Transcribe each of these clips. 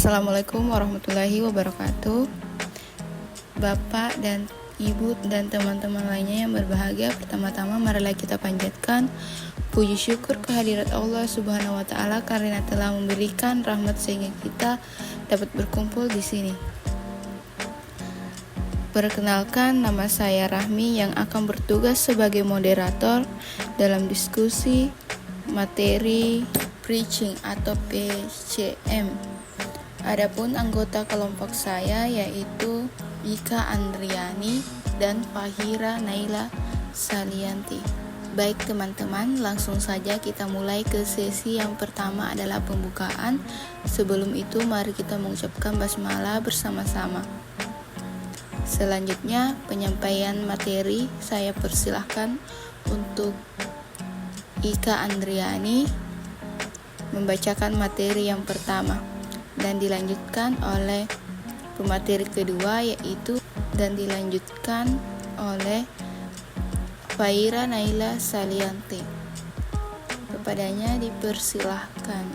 Assalamualaikum warahmatullahi wabarakatuh. Bapak dan Ibu dan teman-teman lainnya yang berbahagia, pertama-tama marilah kita panjatkan puji syukur kehadirat Allah Subhanahu wa taala karena telah memberikan rahmat sehingga kita dapat berkumpul di sini. Perkenalkan, nama saya Rahmi yang akan bertugas sebagai moderator dalam diskusi materi preaching atau PCM. Adapun anggota kelompok saya yaitu Ika Andriani dan Fahira Naila Salianti. Baik teman-teman, langsung saja kita mulai ke sesi yang pertama adalah pembukaan. Sebelum itu mari kita mengucapkan basmalah bersama-sama. Selanjutnya penyampaian materi, saya persilahkan untuk Ika Andriani membacakan materi yang pertama dan dilanjutkan oleh pemateri kedua dan dilanjutkan oleh Fahira Naila Salianti. Kepadanya dipersilahkan.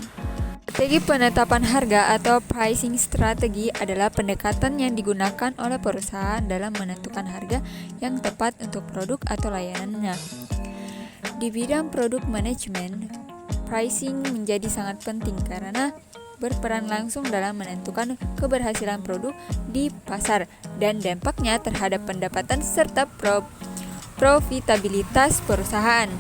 Strategi penetapan harga atau pricing strategy adalah pendekatan yang digunakan oleh perusahaan dalam menentukan harga yang tepat untuk produk atau layanannya. Di bidang produk manajemen, pricing menjadi sangat penting karena berperan langsung dalam menentukan keberhasilan produk di pasar dan dampaknya terhadap pendapatan serta profitabilitas perusahaan.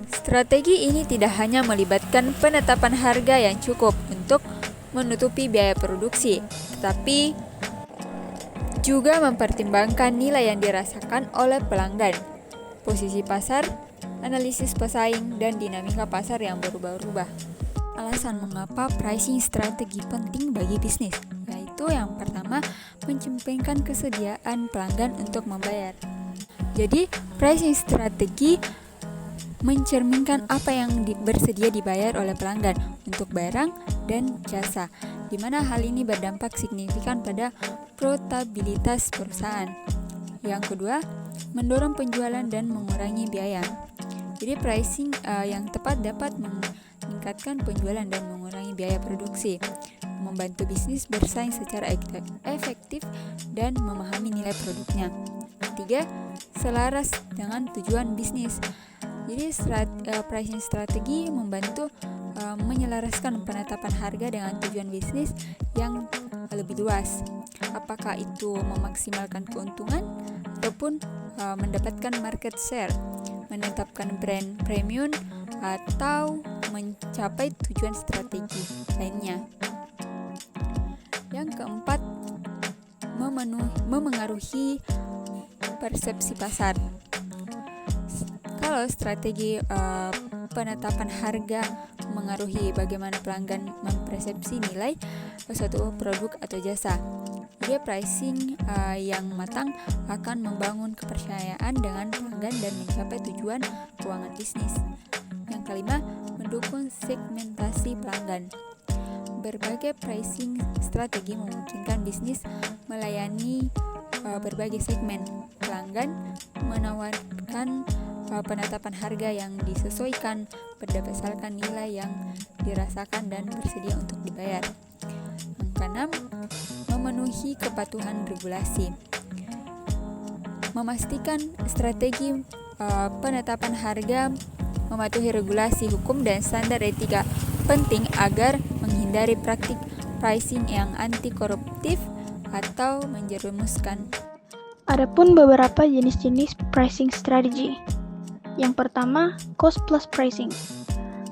Strategi ini tidak hanya melibatkan penetapan harga yang cukup untuk menutupi biaya produksi, tetapi juga mempertimbangkan nilai yang dirasakan oleh pelanggan, posisi pasar, analisis pesaing, dan dinamika pasar yang berubah-ubah. Alasan mengapa pricing strategi penting bagi bisnis, yaitu yang pertama, mencerminkan kesediaan pelanggan untuk membayar. Jadi, pricing strategi mencerminkan apa yang bersedia dibayar oleh pelanggan untuk barang dan jasa, di mana hal ini berdampak signifikan pada profitabilitas perusahaan. Yang kedua, mendorong penjualan dan mengurangi biaya. Jadi, pricing yang tepat dapat meningkatkan penjualan dan mengurangi biaya produksi, membantu bisnis bersaing secara efektif dan memahami nilai produknya. Ketiga, selaras dengan tujuan bisnis. Jadi pricing strategi membantu menyelaraskan penetapan harga dengan tujuan bisnis yang lebih luas. Apakah itu memaksimalkan keuntungan ataupun mendapatkan market share, menetapkan brand premium, atau mencapai tujuan strategi lainnya. Yang keempat, memengaruhi persepsi pasar. Kalau strategi penetapan harga mengaruhi bagaimana pelanggan mempersepsi nilai suatu produk atau jasa, jadi pricing yang matang akan membangun kepercayaan dengan pelanggan dan mencapai tujuan keuangan bisnis. Yang kelima, mendukung segmentasi pelanggan. Berbagai pricing strategi memungkinkan bisnis melayani berbagai segmen pelanggan, menawarkan penetapan harga yang disesuaikan berdasarkan nilai yang dirasakan dan bersedia untuk dibayar. Yang keenam, memenuhi kepatuhan regulasi. Memastikan strategi penetapan harga mematuhi regulasi hukum dan standar etika penting agar menghindari praktik pricing yang anti koruptif atau menjerumuskan. Adapun beberapa jenis-jenis pricing strategy. Yang pertama, cost plus pricing.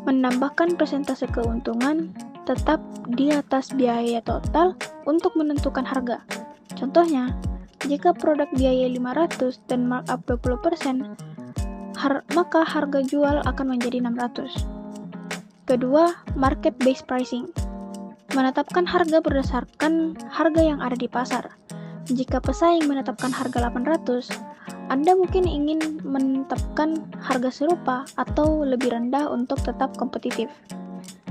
Menambahkan persentase keuntungan tetap di atas biaya total untuk menentukan harga. Contohnya, jika produk biaya 500 dan markup 20%, maka harga jual akan menjadi 600. Kedua, market based pricing. Menetapkan harga berdasarkan harga yang ada di pasar. Jika pesaing menetapkan harga 800, Anda mungkin ingin menetapkan harga serupa atau lebih rendah untuk tetap kompetitif.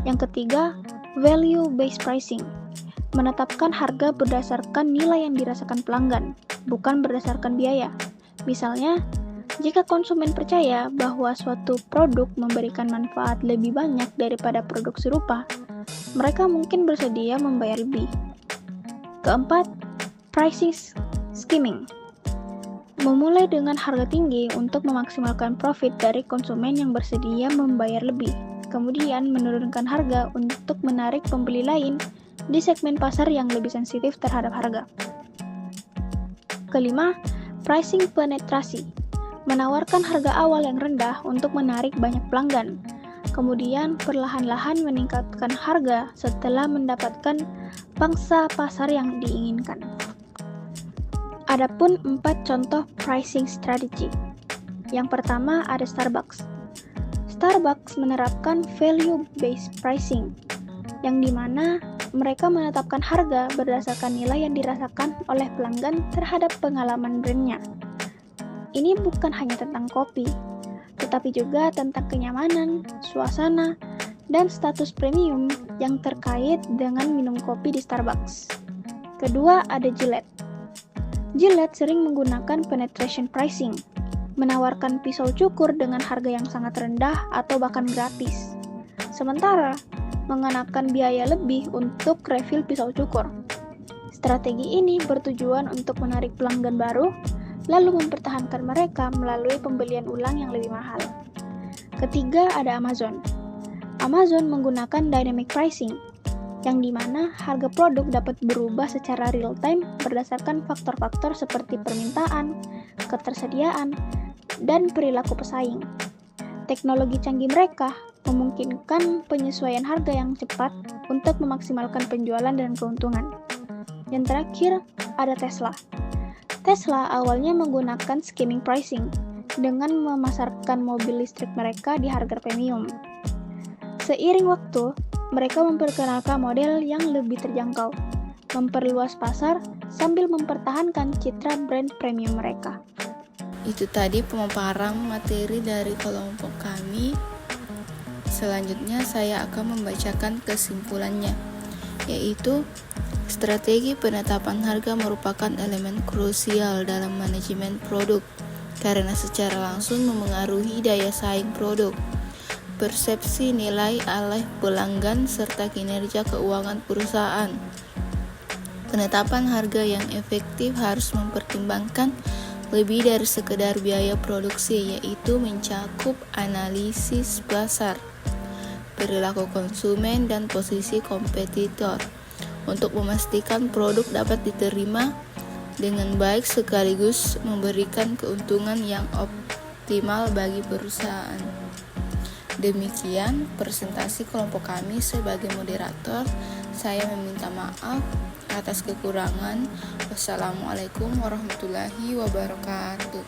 Yang ketiga, value based pricing. Menetapkan harga berdasarkan nilai yang dirasakan pelanggan, bukan berdasarkan biaya. Misalnya, jika konsumen percaya bahwa suatu produk memberikan manfaat lebih banyak daripada produk serupa, mereka mungkin bersedia membayar lebih. Keempat, pricing skimming. Memulai dengan harga tinggi untuk memaksimalkan profit dari konsumen yang bersedia membayar lebih, kemudian menurunkan harga untuk menarik pembeli lain di segmen pasar yang lebih sensitif terhadap harga. Kelima, pricing penetrasi. Menawarkan harga awal yang rendah untuk menarik banyak pelanggan, kemudian perlahan-lahan meningkatkan harga setelah mendapatkan pangsa pasar yang diinginkan. Adapun 4 contoh pricing strategy. Yang pertama ada Starbucks. Starbucks menerapkan value-based pricing, yang dimana mereka menetapkan harga berdasarkan nilai yang dirasakan oleh pelanggan terhadap pengalaman brandnya. Ini bukan hanya tentang kopi, tetapi juga tentang kenyamanan, suasana, dan status premium yang terkait dengan minum kopi di Starbucks. Kedua ada Gillette. Gillette sering menggunakan penetration pricing, menawarkan pisau cukur dengan harga yang sangat rendah atau bahkan gratis. Sementara, mengenakan biaya lebih untuk refill pisau cukur. Strategi ini bertujuan untuk menarik pelanggan baru, lalu mempertahankan mereka melalui pembelian ulang yang lebih mahal. Ketiga ada Amazon. Amazon menggunakan dynamic pricing, yang dimana harga produk dapat berubah secara real-time berdasarkan faktor-faktor seperti permintaan, ketersediaan, dan perilaku pesaing. Teknologi canggih mereka memungkinkan penyesuaian harga yang cepat untuk memaksimalkan penjualan dan keuntungan. Yang terakhir, ada Tesla. Tesla awalnya menggunakan skimming pricing dengan memasarkan mobil listrik mereka di harga premium. Seiring waktu, mereka memperkenalkan model yang lebih terjangkau, memperluas pasar sambil mempertahankan citra brand premium mereka. Itu tadi pemaparan materi dari kelompok kami. Selanjutnya saya akan membacakan kesimpulannya, yaitu strategi penetapan harga merupakan elemen krusial dalam manajemen produk karena secara langsung memengaruhi daya saing produk, persepsi nilai oleh pelanggan, serta kinerja keuangan perusahaan. Penetapan harga yang efektif harus mempertimbangkan lebih dari sekedar biaya produksi, yaitu mencakup analisis pasar, perilaku konsumen, dan posisi kompetitor untuk memastikan produk dapat diterima dengan baik sekaligus memberikan keuntungan yang optimal bagi perusahaan. Demikian presentasi kelompok kami sebagai moderator. Saya meminta maaf atas kekurangan. Wassalamualaikum warahmatullahi wabarakatuh.